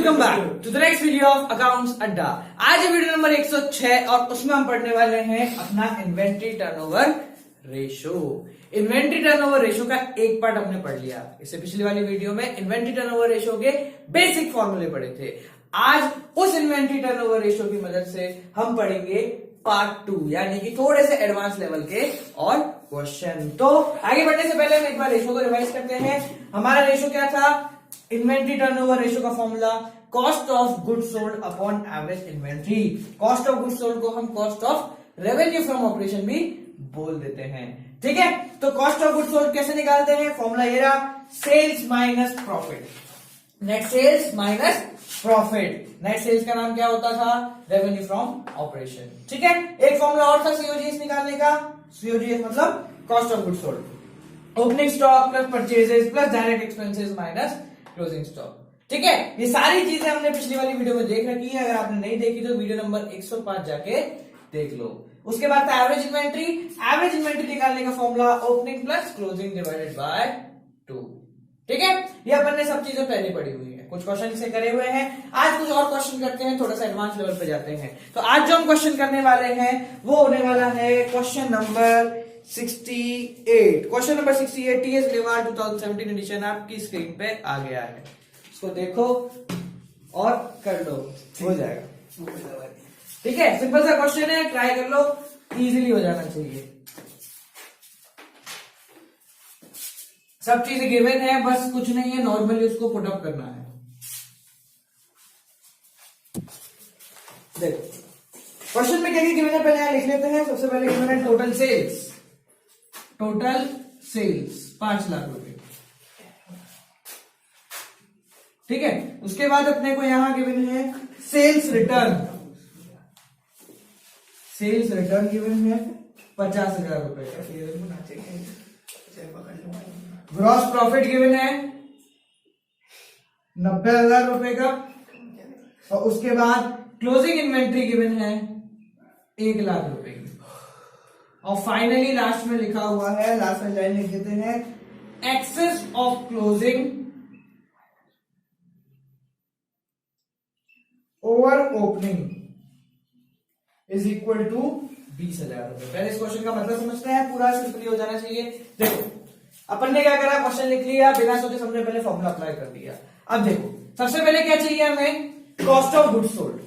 Welcome back to the next video of accounts Adda. आज है video number 106 और उसमें हम पढ़ने वाले हैं अपना inventory turnover ratio. Inventory turnover ratio का एक पार्ट हमने पढ़ लिया। इससे पिछली वाली वीडियो में इन्वेंट्री टर्नओवर रेशो के बेसिक फॉर्मूले पढ़े थे। आज उस इन्वेंट्री टर्नओवर रेशो की मदद से हम पढ़ेंगे पार्ट 2 यानी कि थोड़े से एडवांस लेवल के और क्वेश्चन। तो आगे बढ़ने से पहले हम एक बार रेशो को रिवाइज करते हैं। हमारा रेशो क्या था? इन्वेंट्री टर्नओवर रेशो का formula cost of goods sold upon average inventory. Cost of goods sold को हम cost of revenue from operation भी बोल देते हैं। ठीक है, तो कॉस्ट ऑफ गुड्स सोल्ड कैसे निकालते हैं? फॉर्मूला ये रहा, sales minus profit. Net sales minus profit. Net sales का नाम क्या होता था? Revenue from operation. ठीक है, एक फॉर्मूला और था सीओजीएस निकालने का। सीओजीएस मतलब cost of goods sold, opening stock plus purchases plus direct expenses minus closing stock. ठीक है, ये सारी चीजें हमने पिछली वाली वीडियो में देख रखी है। अगर आपने नहीं देखी तो वीडियो नंबर 105 जाके देख लो। उसके बाद था एवरेज इन्वेंट्री। एवरेज इन्वेंट्री निकालने का formula opening plus closing divided by 2। ठीक है, ये अपन ने सब चीजें पहले पढ़ी हुई है, कुछ क्वेश्चन इसे करे हुए हैं। आज कुछ और क्वेश्चन करते हैं, थोड़ा सा एडवांस लेवल पे जाते हैं। तो आज जो हम क्वेश्चन करने वाले हैं वो होने वाला है question number 68। Question number 68 TS Grewal 2017 edition आपकी स्क्रीन पे आ गया है। इसको देखो और कर लो, हो जाएगा। ठीक है, सिंपल सा क्वेश्चन है, ट्राई कर लो, इजीली हो जाना चाहिए। सब चीजें गिवन है, बस कुछ नहीं है, नॉर्मली उसको पुट अप करना है। देखो क्वेश्चन में क्या क्या गिवन है, पहले यहां लिख लेते हैं। सबसे पहले गिवन है total sales. Total sales 5 lakh रुपए। ठीक है, उसके बाद अपने को यहां गिवन है sales return. Sales return given है 50,000 रुपए का। ग्रॉस प्रॉफिट गिवन है 90,000 रुपए का। और उसके बाद क्लोजिंग इन्वेंट्री गिवन है 1 लाख रुपए की। और फाइनली लास्ट में लिखा हुआ है, लास्ट में लाइन लिख देते हैं, excess of closing over opening is equal to 20,000 रुपए। पहले इस क्वेश्चन का मतलब समझते हैं, पूरा सिंपली हो जाना चाहिए। देखो अपन ने क्या करा, क्वेश्चन लिख लिया, बिना सोचे समझे पहले फॉर्मूला अप्लाई कर दिया। अब देखो सबसे पहले क्या चाहिए हमें? Cost of goods sold.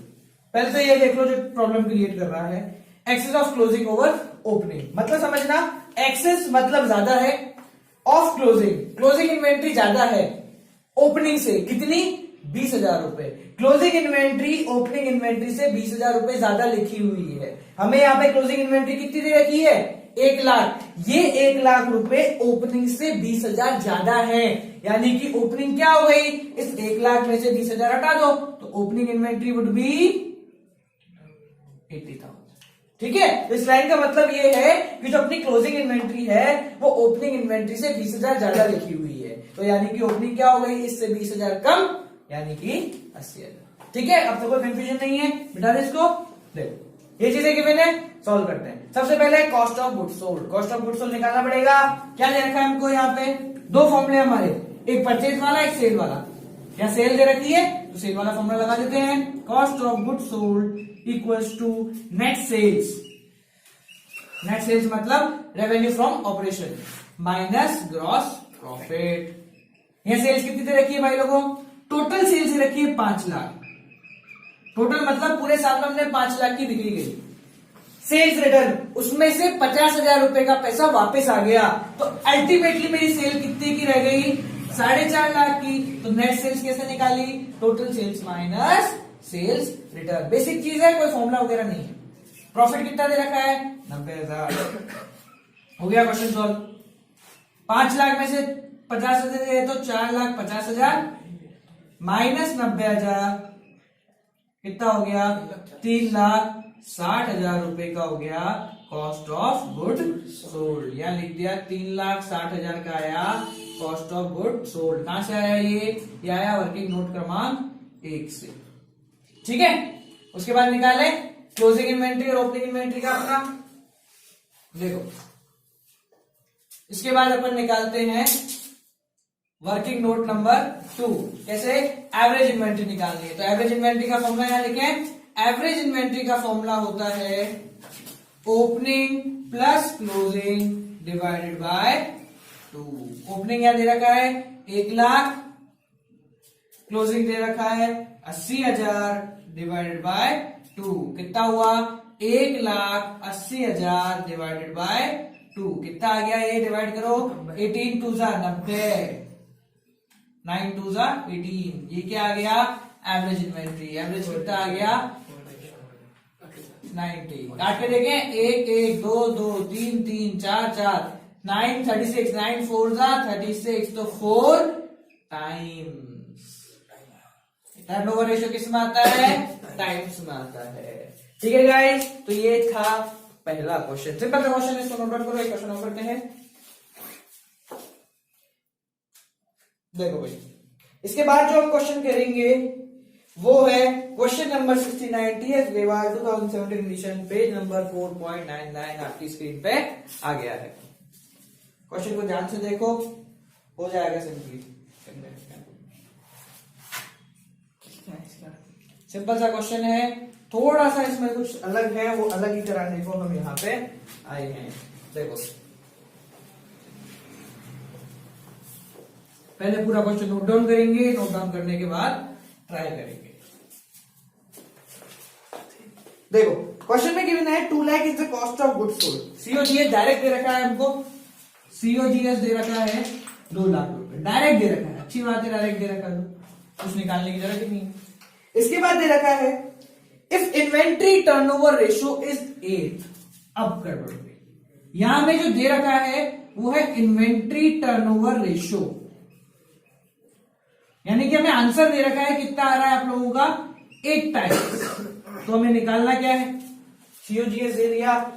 पहले तो ये देख लो जो प्रॉब्लम क्रिएट कर रहा है, excess of closing over opening. मतलब समझना, एक्सेस मतलब ज्यादा है, ऑफ क्लोजिंग, क्लोजिंग इन्वेंट्री ज्यादा है ओपनिंग से। कितनी? 20,000 रुपए। क्लोजिंग इन्वेंट्री ओपनिंग इन्वेंट्री से 20,000 रुपए ज्यादा लिखी हुई है। हमें यहाँ पे क्लोजिंग इन्वेंट्री कितनी दे रखी है? 1 लाख। ये 1 लाख रुपए ओपनिंग से 20,000 ज्यादा है, यानी कि ओपनिंग क्या हो गई? इस 1 लाख में से 20,000 हटा दो तो ओपनिंग इन्वेंट्री वुड बी 80,000। ठीक है, तो इस लाइन का मतलब ये है कि जो अपनी क्लोजिंग इन्वेंट्री है वो ओपनिंग इन्वेंट्री से 20,000 ज्यादा लिखी हुई है। तो यानी कि ओपनिंग क्या हो गई? इससे 20,000 कम, यानी कि 80,000। ठीक है, अब तो कोई कंफ्यूजन नहीं है, बिठा दे इसको। देखो ये चीजें गिवन है, सॉल्व करते हैं। सबसे पहले cost of goods sold. Cost of goods sold निकालना पड़ेगा। क्या दे रखा है हमको? यहाँ पे 2 फॉर्मूले हमारे, एक परचेज वाला एक सेल वाला। यहाँ सेल दे रखी है तो सेल वाला फॉर्मूला लगा देते हैं। Cost of goods sold equals to net sales. Net sales मतलब revenue from operation minus gross profit. यहाँ सेल्स कितनी दे रखी है भाई लोगों? टोटल सेल्स दे रखी है 5 लाख। टोटल मतलब पूरे साल में हमने 5 लाख की बिक्री गई। सेल्स रिटर्न, उसमें से 50,000 रुपए का पैसा वापस आ गया, तो अल्टीमेटली मेरी सेल कितने की रह गई? 4.5 लाख की। तो नेट सेल्स कैसे निकाली? Total sales minus sales return. Basic चीज है, कोई फॉर्मूला वगैरह नहीं है। प्रॉफिट कितना दे रखा है? 90,000। हो गया क्वेश्चन सॉल्व। 5 लाख में से 50,000 है तो 4,50,000 माइनस 90,000 कितना हो गया? 3,60,000 रुपए का हो गया कॉस्ट ऑफ गुड सोल्ड। या लिख दिया 3,60,000 का आया कॉस्ट ऑफ गुड सोल्ड। कहां से आया ये आया वर्किंग नोट क्रमांक 1 से। ठीक है, उसके बाद निकाले क्लोजिंग इन्वेंट्री और ओपनिंग इन्वेंट्री का अपना। देखो इसके बाद अपन निकालते हैं वर्किंग नोट नंबर 2, कैसे एवरेज इन्वेंट्री निकालनी है। तो एवरेज इन्वेंट्री का फॉर्मूला यहां लिखें। एवरेज इन्वेंट्री का फॉर्मूला होता है opening plus closing divided by 2। Opening क्या दे रखा है 1 लाख, क्लोजिंग दे रखा है 80,000 डिवाइडेड बाय 2। कितना हुआ 1,80,000 डिवाइडेड बाय 2। कितना आ गया ये डिवाइड करो 18 2 जा 90, 9 2 जा 18। ये क्या आ गया एवरेज इन्वेंट्री। एवरेज कितना आ गया 90। काट के देखें 1 1 2 2 3 3 4 4 9 36 9 4 जा 36 तो 4 टाइम्स। टर्नओवर रेशियो किस में आता है टाइम्स में आता है। ठीक है गाइस, तो ये था पहला क्वेश्चन। सिंपल सा क्वेश्चन है, इसको नोट डाउन करो। एक क्वेश्चन और करते हैं। देखो भाई, इसके बाद जो हम क्वेश्चन करेंगे वो है question number 69 TS Grewal 2017 edition, page number 4.99 आपकी स्क्रीन पे आ गया है। क्वेश्चन को ध्यान से देखो, हो जाएगा सिंपली। सिंपल सा क्वेश्चन है, थोड़ा सा इसमें कुछ अलग है, वो अलग ही कराने को हम यहाँ पे आए हैं। देखो पहले पूरा क्वेश्चन नोट डाउन करेंगे, नोट डाउन करने के बाद ट्राई करेंगे। देखो क्वेश्चन में गिवन है 2 lakh is the cost of goods sold. COGS direct दे रखा है हमको, सीओजीएस दे रखा है 2 लाख रुपए डायरेक्ट दे रखा है। अच्छी बात है, डायरेक्ट दे रखा है तो कुछ निकालने की जरूरत ही नहीं है। इसके बाद दे रखा है if inventory turnover ratio is 8। अब गड़बड़ हो गई, यहां में जो दे रखा है वो है इन्वेंट्री टर्नओवर रेशियो, यानी कि हमें आंसर दे रखा है कितना आ रहा है आप लोगों का 8 टाइम्स। तो हमें निकालना क्या है, सीओजीएस दे दिया,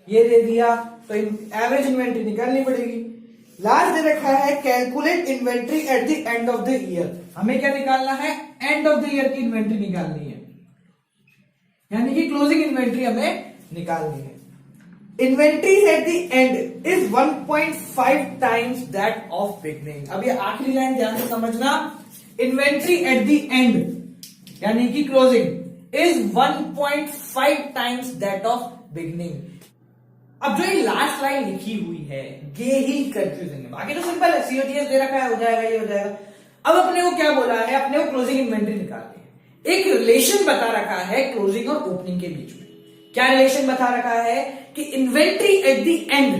ये दे दिया, तो एवरेज इन्वेंट्री निकालनी पड़ेगी। लास्ट दे रखा है calculate inventory at the end of the year. हमें क्या निकालना है एंड ऑफ द ईयर की इन्वेंट्री निकालनी है, यानी कि क्लोजिंग इन्वेंट्री हमें निकालनी है। Inventory at the end is 1.5 times that of beginning. अब ये आखिरी लाइन ध्यान से समझना, इन्वेंट्री एट द एंड यानी कि closing is 1.5 times that of beginning. अब जो ये लास्ट लाइन लिखी हुई है ये ही कंफ्यूजिंग है, बाकी तो सिंपल है, सीओजीएस दे रखा है, हो जाएगा, ये हो जाएगा। अब अपने को क्या बोला है, अपने को क्लोजिंग इन्वेंट्री निकालनी है। एक रिलेशन बता रखा है क्लोजिंग और ओपनिंग के बीच में। क्या रिलेशन बता रखा है कि inventory at the end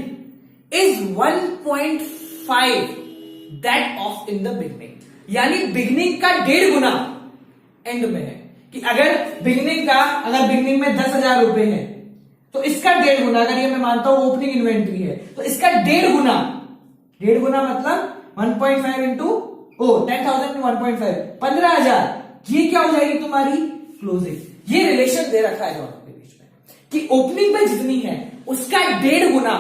is 1.5 that of in the beginning, यानी बिगनिंग का 1.5 गुना एंड में है। कि अगर बिगनिंग में 10,000 रुपए है तो इसका 1.5 गुना, अगर ये मैं मानता हूं ओपनिंग इन्वेंट्री है तो इसका 1.5 गुना, 1.5 गुना मतलब 1.5 इंटू 10,000 में 1.5 15,000, ये क्या हो जाएगी तुम्हारी क्लोजिंग। ये रिलेशन दे रखा है दोनों के बीच में कि ओपनिंग में जितनी है उसका 1.5 गुना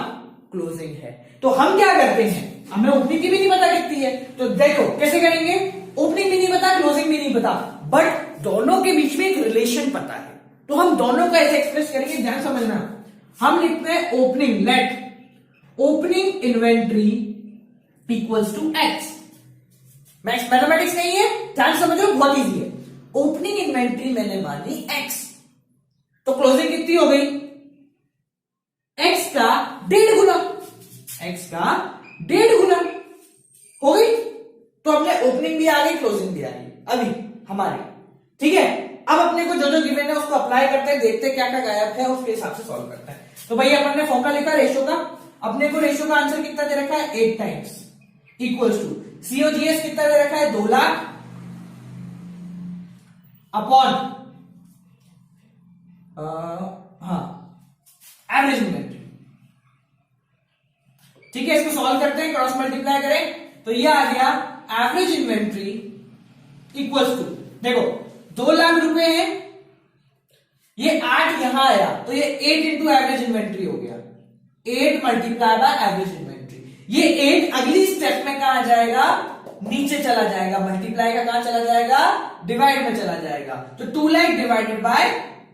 क्लोजिंग है। तो हम क्या करते हैं, हमें ओपनिंग की भी नहीं पता कितनी है, तो देखो कैसे करेंगे, ओपनिंग भी नहीं पता क्लोजिंग भी नहीं पता, बट दोनों के बीच में एक रिलेशन पता है, तो हम दोनों को ऐसे एक्सप्रेस करेंगे। ध्यान समझना, हम लिखते हैं opening, let opening inventory equals to X. Mathematics नहीं है, ध्यान समझो, बहुत इजी है। ओपनिंग इन्वेंट्री मैंने मानी एक्स, तो क्लोजिंग कितनी हो गई एक्स का 1.5 गुना, एक्स का 1.5 गुना हो गई। तो हमने ओपनिंग भी आ गई, क्लोजिंग भी आ गई अभी हमारी, ठीक है। अब अपने को जो जो गिवन है उसको अप्लाई करते हैं, देखते हैं क्या क्या गायब है, उसके हिसाब से सॉल्व करते हैं। तो भाई अपन ने फॉर्मूला लिखा रेशियो का, अपने को रेशियो का आंसर कितना दे रखा है 8 टाइम्स इक्वल्स टू सीओजीएस कितना दे रखा है 2 लाख अपॉन एवरेज इन्वेंट्री। ठीक है, इसको सॉल्व करते हैं, क्रॉस मल्टीप्लाई करें तो ये आ गया एवरेज इन्वेंट्री इक्वल्स टू, देखो 2 लाख रुपए है, ये 8 यहां आया तो ये 8 इंटू एवरेज इन्वेंट्री हो गया, 8 मल्टीप्लाई बाय एवरेज इन्वेंट्री। ये 8 अगली स्टेप में कहां जाएगा, नीचे चला जाएगा, मल्टीप्लाई का कहां चला जाएगा, डिवाइड में चला जाएगा। तो 2 लाख डिवाइडेड बाय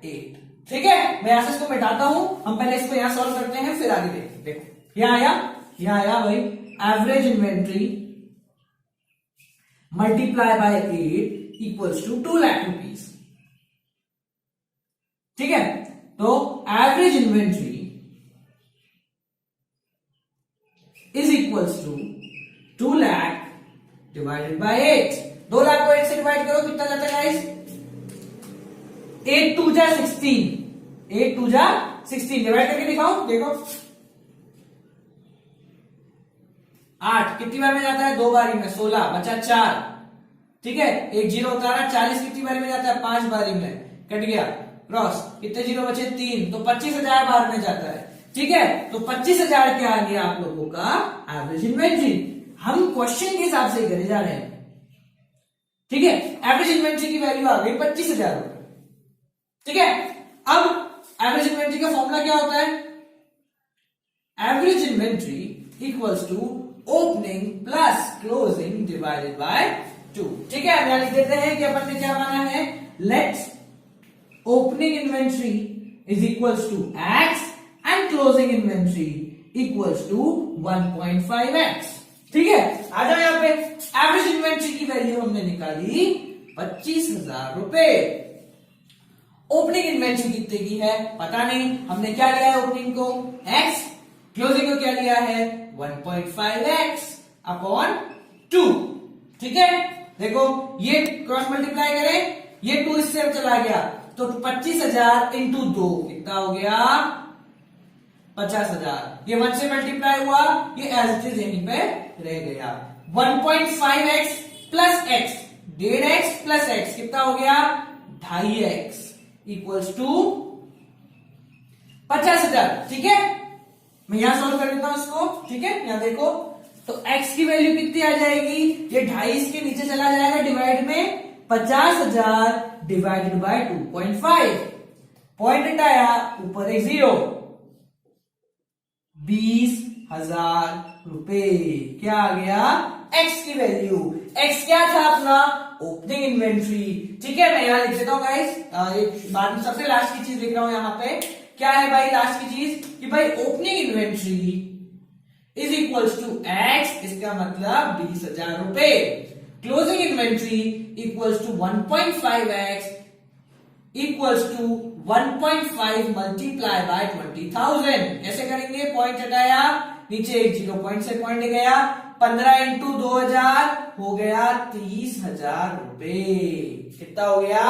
8। ठीक है, मैं यहां से इसको मिटाता हूं, हम पहले इसको यहां सॉल्व करते हैं फिर आगे देखते। देखो यहां आया भाई average inventory multiply by 8 equals to 2 lakh rupees. ठीक है, तो average inventory is equals to 2 lakh divided by 8। 2 lakh को 8 से डिवाइड करो, कितना जाता है गाइस? 8 2 जा 16, 8 2 जा 16। डिवाइड करके दिखाओ, देखो 8 कितनी बार में जाता है? 2 बारी में, 16 बचा 4। ठीक है, एक जीरो उतारा, 40 कितनी बारी में जाता है? 5 बारी में, कट गया क्रॉस, कितने जीरो बचे? 3, तो 25,000 बार में जाता है। ठीक है, तो 25,000 क्या आ गया आप लोगों का एवरेज इन्वेंट्री। हम क्वेश्चन के हिसाब से करे जा रहे हैं। ठीक है, एवरेज इन्वेंट्री की वैल्यू आ गई 25,000 रुपए। ठीक है, अब एवरेज इन्वेंट्री का फॉर्मूला क्या होता है? Average inventory equals to opening plus closing divided by 2। ठीक है, अब यहां लिख देते हैं कि अपन ने क्या माना है, let's opening inventory is equals to x and closing inventory equals to 1.5x। ठीक है, आ जाओ यहां पे। एवरेज इन्वेंट्री की वैल्यू हमने निकाली 25,000 रुपए। ओपनिंग इन्वेंट्री कितने की है पता नहीं, हमने क्या लिया है ओपनिंग को x, क्लोजिंग को क्या लिया है 1.5x अपॉन 2। ठीक है, देखो ये क्रॉस मल्टीप्लाई करें, ये 2 इससे चला गया, तो 25,000 इंटू 2 कितना हो गया? 50,000। ये 1 से मल्टीप्लाई हुआ, ये एज इट इज यहीं पे रह गया। 1.5x plus x, 1.5x plus x कितना हो गया? 2.5x equals to 50,000। ठीक है, मैं यहां सॉल्व कर देता हूं इसको। ठीक है, यहां देखो, तो x की वैल्यू कितनी आ जाएगी? ये 2.5 इसके नीचे चला जाएगा डिवाइड में, 50,000 डिवाइडेड बाय 2.5, पॉइंट हटाया, ऊपर एक 0, 20,000 रुपए। क्या आ गया? x की वैल्यू। x क्या था अपना? Opening inventory. ठीक है, मैं यहां लिख देता हूं गाइस, एक बाद में सबसे लास्ट की चीज लिख रहा हूं यहां पे। क्या है भाई लास्ट की चीज? कि भाई opening inventory is equals to x, इसका मतलब 20,000 रुपए। Closing inventory equals to 1.5x equals to 1.5 multiply by 20,000। कैसे करेंगे? पॉइंट हटाया, नीचे एक 0 पॉइंट से पॉइंट गया, 15 इंटू 2000 हो गया 30,000 रुपए। कितना हो गया?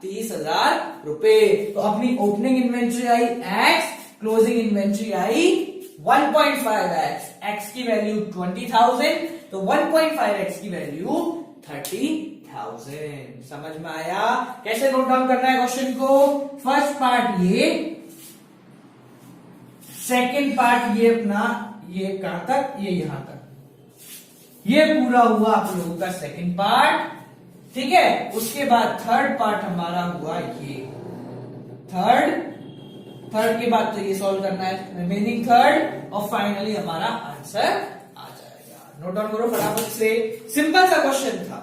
30,000 रुपए। तो अपनी ओपनिंग इन्वेंट्री आई x, क्लोजिंग इन्वेंट्री आई 1.5x। x की वैल्यू 20,000, तो 1.5x की वैल्यू 30,000। समझ में आया? कैसे नोट डाउन करना है क्वेश्चन को? फर्स्ट पार्ट ये, सेकंड पार्ट ये अपना, ये कहां तक? ये यहां तक। ये पूरा हुआ आप लोगों का सेकंड पार्ट। ठीक है, उसके बाद थर्ड पार्ट हमारा हुआ ये थर्ड के बाद तो ये सॉल्व करना है, रिमेनिंग थर्ड, और फाइनली हमारा आंसर आ जाएगा। नोट डाउन करो फटाफट से, सिंपल सा क्वेश्चन था।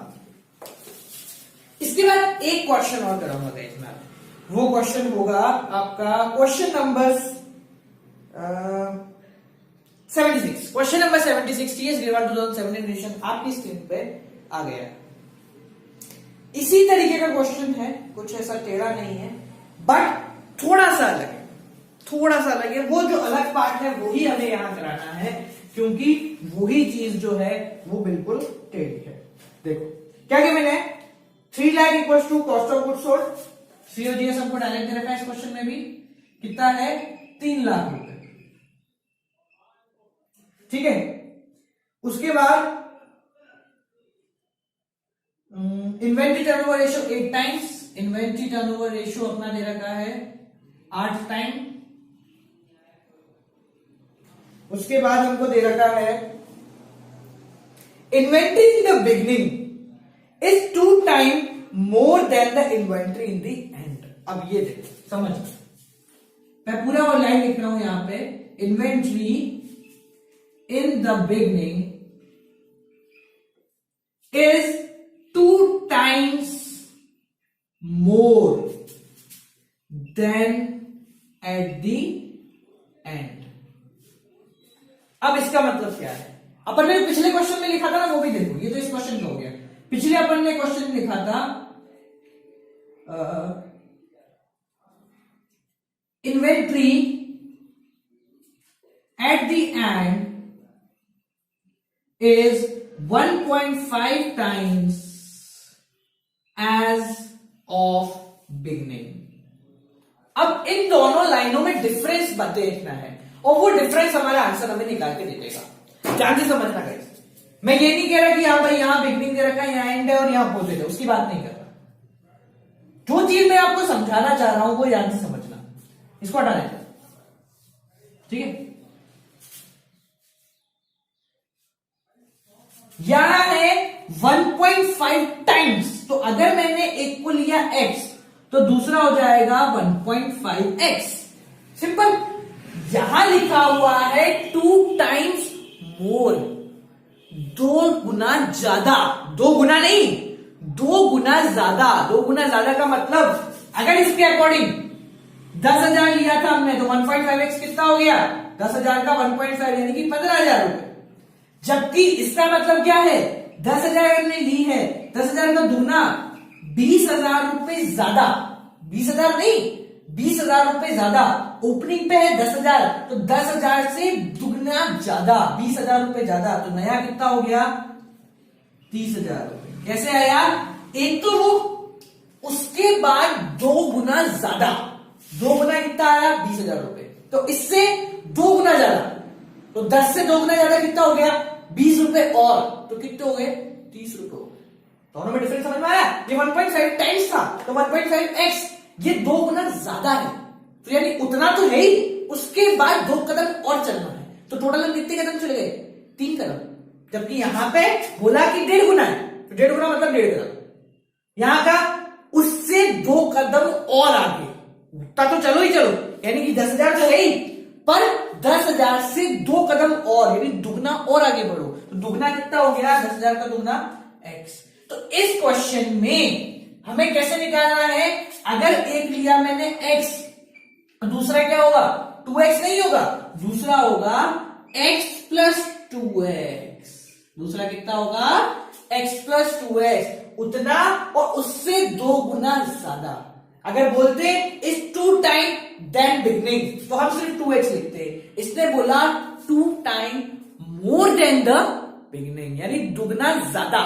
इसके बाद एक क्वेश्चन और कराऊंगा इसमें, वो क्वेश्चन होगा आपका question number 76। Question number 76 TS Grewal 1 2017 edition आपकी स्क्रीन पे आ गया। इसी तरीके का क्वेश्चन है, कुछ ऐसा टेढ़ा नहीं है, बट थोड़ा सा अलग है, थोड़ा सा अलग है। वो जो अलग पार्ट है वही हमें यहां कराना है, क्योंकि वही चीज जो है वो बिल्कुल टेढ़ी है। देखो क्या गिवन है, 3 lakh equals to cost of goods sold. COGS हमको डायरेक्ट दे रखा है इस क्वेश्चन में भी, कितना है? 3 लाख रुपए। ठीक है, उसके बाद inventory turnover ratio 8 times. Inventory turnover ratio अपना दे रखा है 8 टाइम। उसके बाद हमको दे रखा है inventory in the beginning is 2 time more than the inventory in the end. अब ये देखो, समझ, मैं पूरा वो लाइन लिख रहा हूं यहां पे, inventory in the beginning is 2 times more than at the end। अब इसका मतलब क्या है? अपन ने पिछले क्वेश्चन में लिखा था ना, वो भी देखो, ये तो इस क्वेश्चन का हो गया। पिछले अपन ने क्वेश्चन लिखा था inventory at the end is 1.5 times as of beginning। अब इन दोनों लाइनों में डिफरेंस देखना है और वो डिफरेंस हमारा आंसर हमें निकाल के दे देगा। ध्यान से समझना गाइस, मैं ये नहीं कह रहा कि हाँ भाई यहां बिगनिंग दे रखा है, यहां एंड है और यहां अपोजिट है, उसकी बात नहीं कर रहा। जो चीज मैं आपको समझाना चाह रहा हूं वो ध्यान से समझना, इसको हटा देना, ठीक है। यहां है 1.5 टाइम्स, तो अगर मैंने एक को लिया x तो दूसरा हो जाएगा 1.5x। सिंपल। यहां लिखा हुआ है 2 टाइम्स मोर, 2 गुना ज्यादा, 2 गुना नहीं 2 गुना ज्यादा। 2 गुना ज्यादा का मतलब अगर इसके अकॉर्डिंग 10,000 लिया था हमने तो 1.5x कितना हो गया, 10,000 का 1.5 यानी कि 15,000 रुपए। जबकि इसका मतलब क्या है, 10,000 हमने ली है, 10,000 का दूना 20,000 रुपए ज्यादा, 20,000 नहीं 20,000 रुपए ज्यादा। ओपनिंग पे है 10,000 तो 10,000 से दुगना ज्यादा, 20,000 रुपए ज्यादा, तो नया कितना हो गया 30,000 रुपए। कैसे आया, एक तो वो उसके बाद 2 गुना ज्यादा, 2 गुना कितना आया 20,000 रुपए, तो इससे 2 गुना ज्यादा, तो 10 से 2 गुना ज्यादा कितना हो गया 20 रुपए और, तो कितने हो गए 30 रुपए हो गए। दोनों में डिफरेंस समझ में आया। ये 1.5 टाइम्स था तो 1.5x, ये 2 गुना ज्यादा है, तो यानी उतना तो है ही, उसके बाद 2 कदम और चलना है, तो टोटल हम कितने कदम चले गए 3 कदम। जबकि यहां पे बोला कि 1.5 गुना है, तो 1.5 गुना मतलब 1.5 कदम। यहां का उससे 2 कदम और आगे, उतना तो चलो ही चलो, यानी कि 10,000 तो है ही, पर 10,000 से 2 कदम और, यानी दुगना और आगे बढ़ो, तो दुगना कितना हो गया 10,000 का दुगना x। तो इस क्वेश्चन में हमें कैसे निकालना है, अगर एक लिया मैंने x, दूसरा क्या होगा 2x नहीं होगा, दूसरा होगा x प्लस 2x। दूसरा कितना होगा x प्लस 2x, उतना और उससे 2 गुना ज्यादा। अगर बोलते इज 2 टाइम देन बिगनिंग तो हम सिर्फ 2x लिखते, इसने बोला 2 time more than the beginning, यानी दुगना ज्यादा।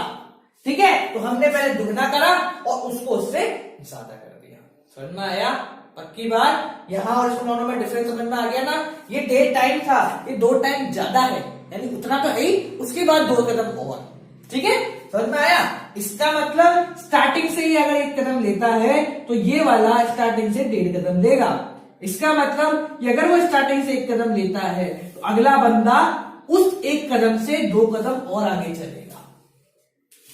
ठीक है, तो हमने पहले दुगना करा और उसको उससे ज्यादा कर दिया। समझ में आया, पक्की बात। यहां और इसमें दोनों में डिफरेंस समझ में आ गया ना। ये 1.5 टाइम था, ये 2 टाइम ज्यादा है, यानी उतना तो है ही, उसके बाद 2 कदम और। ठीक है, समझ में आया। इसका मतलब स्टार्टिंग से ही अगर 1 कदम लेता है तो ये वाला स्टार्टिंग से 1.5 कदम लेगा। इसका मतलब कि अगर वो स्टार्टिंग से 1 कदम लेता है तो अगला बंदा उस 1 कदम से 2 कदम और आगे चलेगा।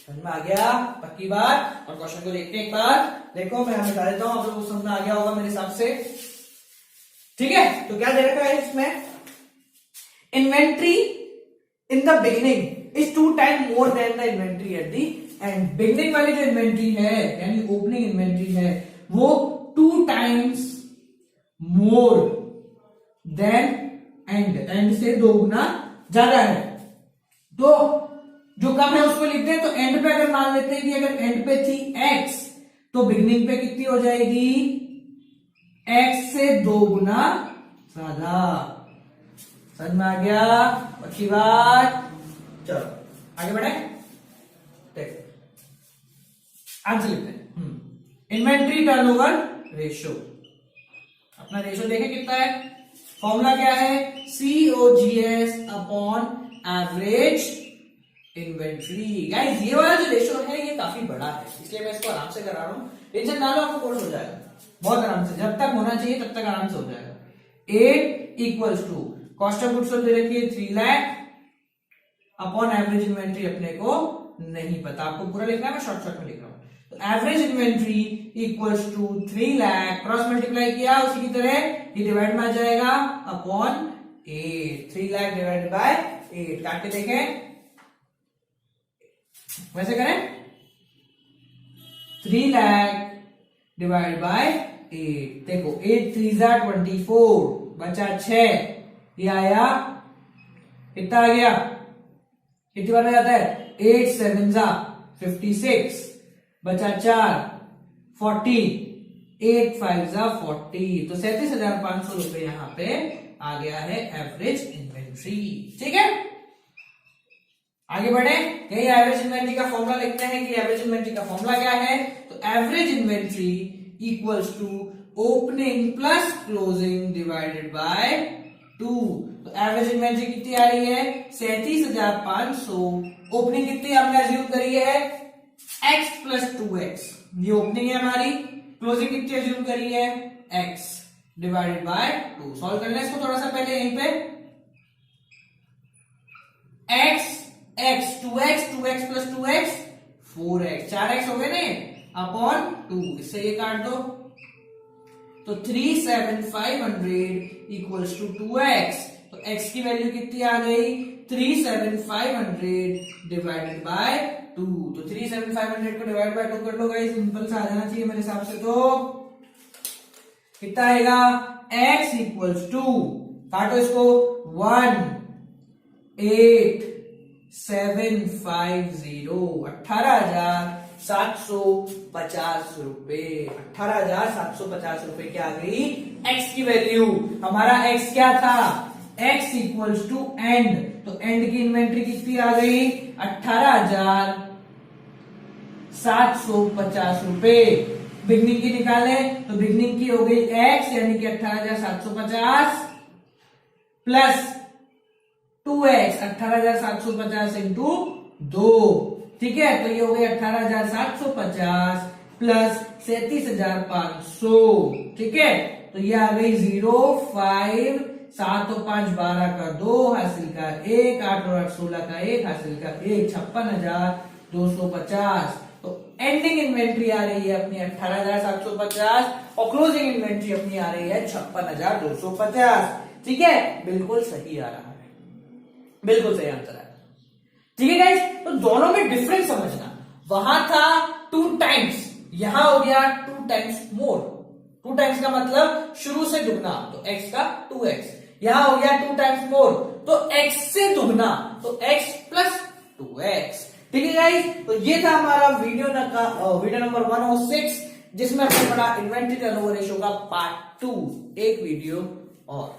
समझ में आ गया, पक्की बात। और क्वेश्चन को देखते हैं एक बार। देखो मैं हमें बता देता हूं, आप लोगों को समझ में आ गया होगा मेरे हिसाब से। ठीक है, तो क्या दे रखा है इसमें, inventory in the beginning is 2 time more than the inventory at the and. Beginning वाली जो इन्वेंट्री है यानी ओपनिंग इन्वेंट्री है वो 2 times more than and, and से 2 गुना ज्यादा है। तो जो कम है उसको लिखते हैं, तो एंड पे अगर मान लेते हैं कि अगर एंड पे थी x तो बिगिनिंग पे कितनी हो जाएगी x से 2 गुना ज्यादा। समझ में आ गया, अच्छी बात। चलो आगे बढ़े, देखो आंसर लिखते हैं। इन्वेंट्री टर्नओवर रेशो, अपना रेशो देखें कितना है, फॉर्मूला क्या है COGS upon average inventory. Guys ये वाला जो रेशो है ये काफी बड़ा है, इसलिए मैं इसको आराम से करा रहा हूं, टेंशन ना लो, आपको कोर्स हो जाएगा बहुत आराम से। जब तक होना चाहिए तब तक आराम से हो जाएगा। 8 equals to cost of goods sold दे रखी है 3 लाख अपॉन एवरेज इन्वेंट्री अपने को नहीं पता, आपको पूरा लिखना है, मैं शॉर्ट शॉर्ट में लिख रहा हूं। तो average inventory equals to 3 lakh, cross multiply किया उसी की तरह ये डिवाइड में आ जाएगा अपॉन 8। 3 लाख डिवाइड बाय 8, काट के देखें वैसे करें, 3 लाख डिवाइड बाय 8। देखो 8 3 जा 24, बचा 6, ये आया कितना आ गया, कितनी बार में जाता है 8 7 जा 56 बचा 4 40 8 5 40 तो 37,500 रुपए यहां पे आ गया है एवरेज इन्वेंट्री। ठीक है, आगे बढ़े। यही एवरेज इन्वेंट्री का फॉर्मूला लिखते हैं कि एवरेज इन्वेंट्री का फॉर्मूला क्या है। तो average inventory equals to opening plus closing divided by 2। तो एवरेज इन्वेंट्री कितनी आ रही है 37,500। ओपनिंग कितनी हमने अज्यूम करी है x प्लस 2x, ये ओपनिंग है हमारी। क्लोजिंग कितनी अज्यूम करी है x डिवाइडेड बाय 2। सॉल्व करना है इसको थोड़ा सा पहले यहीं पे। x x 2x 2x plus 2x 4x 4x हो गए ना अपॉन 2, इससे ये काट दो तो 37,500 इक्वल्स टू 2x। तो x की वैल्यू कितनी आ गई 37,500 डिवाइडेड बाय 2। तो 37,500 को डिवाइड बाय 2 कर लो गाइस, सिंपल सा आ जाना चाहिए मेरे हिसाब से। तो कितना आएगा x इक्वल्स टू, काटो इसको 18,750 18,750 रुपए। 18,750 रुपए की आ गई x की वैल्यू। हमारा x क्या था x इक्वल्स टू एंड, तो एंड की इन्वेंट्री कितनी आ गई 18,750 रुपए। बिगनिंग की निकाले तो बिगनिंग की हो गई x यानी कि 18,750 प्लस 2x 18,750 इंटू 2। ठीक है, तो ये हो गई 18,750 प्लस 37,500। ठीक है, तो ये आ गई 0,5 7 और 5 12 का 2 हासिल का 1 8 और 8 16 का 1 हासिल का 1 56,250। तो एंडिंग इन्वेंट्री आ रही है अपनी 18,750 और क्लोजिंग इन्वेंट्री अपनी आ रही है 56,250। ठीक है, बिल्कुल सही आ रहा है, बिल्कुल सही आंसर है। ठीक है गाइस, तो दोनों में डिफरेंस समझना। वहां था 2 टाइम्स, यहां हो गया 2 टाइम्स मोर। 2 टाइम्स का मतलब शुरू से दुगना, तो x का 2x। यहां हो गया 2 टाइम्स मोर, तो x से दुगना, तो x प्लस 2x। ठीक है गाइस, तो ये था हमारा वीडियो नंबर 106, जिसमें हमने पढ़ा इन्वेंट्री टर्नओवर रेशियो का पार्ट 2। एक वीडियो और,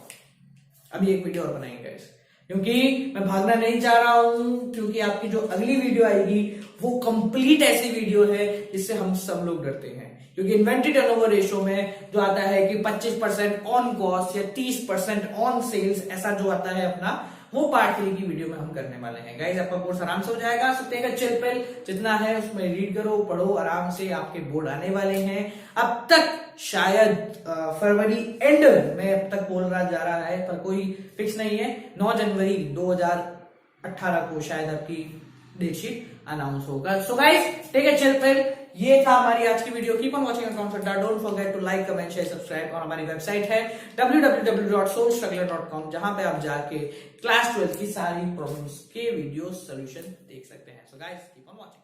अभी एक वीडियो और बनाएंगे गाइस, क्योंकि मैं भागना नहीं चाह रहा हूं, क्योंकि आपकी जो अगली वीडियो आएगी वो कंप्लीट ऐसी वीडियो है जिससे हम सब लोग डरते हैं। क्योंकि इन्वेंट्री टर्नओवर रेशियो में जो आता है कि 25% ऑन कॉस्ट या 30% ऑन सेल्स, ऐसा जो आता है अपना, वो पार्ट 3 की वीडियो में हम करने वाले हैं गाइस। आपका कोर्स आराम से हो जाएगा। सो टेक अ चिल पिल, जितना है उसमें रीड करो, पढ़ो आराम से, आपके बोर्ड आने वाले हैं। अब तक शायद फरवरी एंड में अब तक बोल रहा जा रहा है, पर कोई फिक्स नहीं है। 9 जनवरी 2018 को शायद आपकी डेटशीट अनाउंस होगा। So guys take a chill pill, ये था हमारी आज की वीडियो। Keep on watching account Adda, don't forget to like comment share subscribe. और हमारी वेबसाइट है www.soulstruggler.com, जहां पे आप जाके क्लास 12 की सारी प्रॉब्लम्स के वीडियो सॉल्यूशन देख सकते हैं। So guys keep on watching.